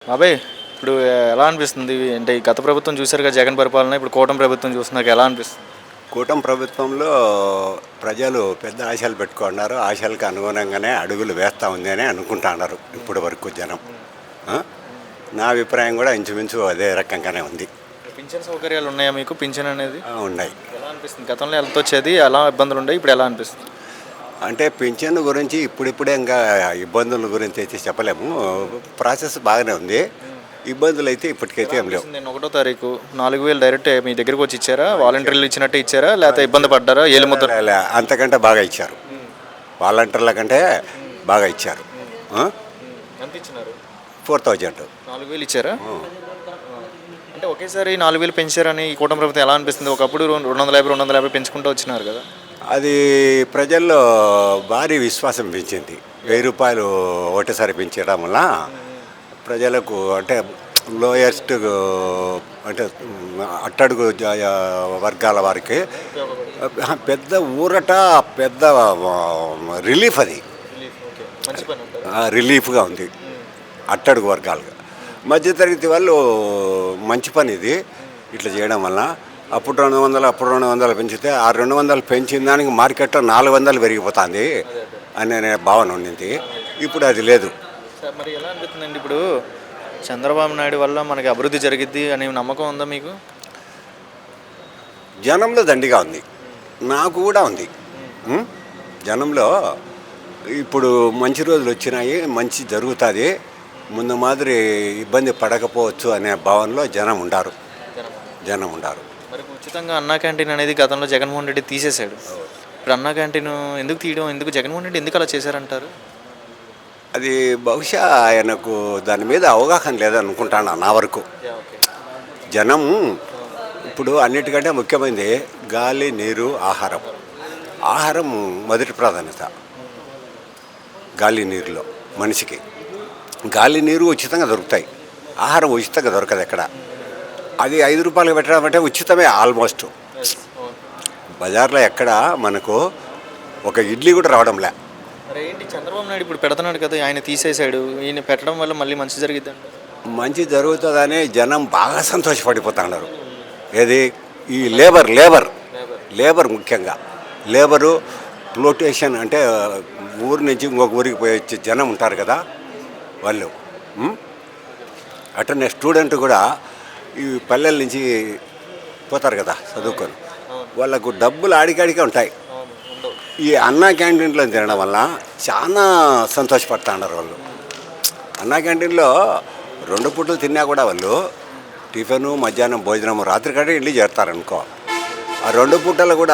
బాబాయ్ ఇప్పుడు ఎలా అనిపిస్తుంది అంటే ఈ గత ప్రభుత్వం చూశారుగా జగన్ పరిపాలన ఇప్పుడు కూటమి ప్రభుత్వం చూస్తున్నాక ఎలా అనిపిస్తుంది? కూటమి ప్రభుత్వంలో ప్రజలు పెద్ద ఆశలు పెట్టుకున్నారు. ఆశలకు అనుగుణంగానే అడుగులు వేస్తూ ఉంది అని అనుకుంటున్నారు ఇప్పటి వరకు జనం. ఆ? నా అభిప్రాయం కూడా ఇంచుమించు అదే రకంగానే ఉంది. పింఛన్ సౌకర్యాలు ఉన్నాయా మీకు? పింఛన్ అనేది ఉన్నాయి. ఎలా అనిపిస్తుంది? గతంలో ఎంత వచ్చేది, ఎలా ఇబ్బందులు ఉండే, ఇప్పుడు ఎలా అనిపిస్తుంది? అంటే పింఛన్ గురించి ఇప్పుడిప్పుడే ఇంకా ఇబ్బందుల గురించి అయితే చెప్పలేము. ప్రాసెస్ బాగానే ఉంది. ఇబ్బందులు అయితే ఇప్పటికైతే ఏం లేవు. నేను 1వ తారీఖు 4,000 డైరెక్ట్ మీ దగ్గరికి వచ్చి ఇచ్చారా? వాలంటీర్లు ఇచ్చినట్టే ఇచ్చారా లేకపోతే ఇబ్బంది పడ్డారా? ఏలు ముద్ర అంతకంటే బాగా ఇచ్చారు. వాలంటీర్ల కంటే బాగా ఇచ్చారు. ఎంత ఇచ్చినారు? 4,000. 4,000 ఇచ్చారా? అంటే ఒకేసారి 4,000 పెంచారని ఈ కూటమి ప్రభుత్వం ఎలా అనిపిస్తుంది? ఒకప్పుడు 250 పెంచుకుంటూ వచ్చినారు కదా. అది ప్రజల్లో భారీ విశ్వాసం పెంచింది. 1,000 రూపాయలు ఒకటేసారి పెంచడం వల్ల ప్రజలకు అంటే లోయెస్ట్ అంటే అట్టడుగు వర్గాల వారికి పెద్ద ఊరట, పెద్ద రిలీఫ్. అది రిలీఫ్గా ఉంది అట్టడుగు వర్గాలుగా. మధ్యతరగతి వాళ్ళు మంచి పని ఇది ఇట్లా చేయడం వల్ల. అప్పుడు 200 పెంచితే ఆ 200 పెంచిన దానికి మార్కెట్లో 400 పెరిగిపోతుంది అనే భావన ఉండింది. ఇప్పుడు అది లేదు. మరి ఎలా అనిపిస్తుందండి ఇప్పుడు చంద్రబాబు నాయుడు వల్ల మనకి అభివృద్ధి జరిగిద్ది అనే నమ్మకం ఉందా మీకు? జనంలో దండిగా ఉంది, నాకు కూడా ఉంది. జనంలో ఇప్పుడు మంచి రోజులు వచ్చినాయి, మంచి జరుగుతుంది, ముందు మాదిరి ఇబ్బంది పడకపోవచ్చు అనే భావనలో జనం ఉండారు. మరి ఉచితంగా అన్నా క్యాంటీన్ అనేది గతంలో జగన్మోహన్ రెడ్డి తీసేశాడు. ఇప్పుడు అన్నా క్యాంటీన్ ఎందుకు తీయడం, ఎందుకు జగన్మోహన్ రెడ్డి ఎందుకు అలా చేశారంటారు? అది బహుశా ఆయనకు దాని మీద అవగాహన లేదనుకుంటాను నా వరకు. జనం ఇప్పుడు అన్నిటికంటే ముఖ్యమైనది గాలి, నీరు, ఆహారం. ఆహారం మొదటి ప్రాధాన్యత గాలి నీరులో మనిషికి. గాలి నీరు ఉచితంగా దొరుకుతాయి, ఆహారం ఉచితంగా దొరకదు ఎక్కడ. అది 5 రూపాయలు పెట్టడం అంటే ఉచితమే ఆల్మోస్ట్. బజార్లో ఎక్కడ మనకు ఒక ఇడ్లీ కూడా రావడంలే. మరి ఏంటి చంద్రబాబు నాయుడు ఇప్పుడు పెడుతున్నాడు కదా, ఆయన తీసేశాడు, ఈయన పెట్టడం వల్ల మళ్ళీ మంచి జరిగిద్దండి. మంచి జరుగుతుందని జనం బాగా సంతోషపడిపోతున్నారు. ఏది ఈ లేబర్ ముఖ్యంగా లేబరు ఫ్లోటేషన్ అంటే ఊరి నుంచి ఇంకొక ఊరికి పోయి వచ్చే జనం ఉంటారు కదా వాళ్ళు. అట్లనే స్టూడెంట్ కూడా ఈ పల్లెల నుంచి పోతారు కదా చదువుకొని, వాళ్ళకు డబ్బులు ఆడికాడికే ఉంటాయి. ఈ అన్నా క్యాంటీన్లో తినడం వల్ల చాలా సంతోషపడుతున్నారు వాళ్ళు. అన్నా క్యాంటీన్లో 2 పూటలు తిన్నా కూడా వాళ్ళు టిఫిను, మధ్యాహ్నం భోజనము, రాత్రి కంటే ఇంటికి చేరుతారనుకో. ఆ 2 పూటలు కూడా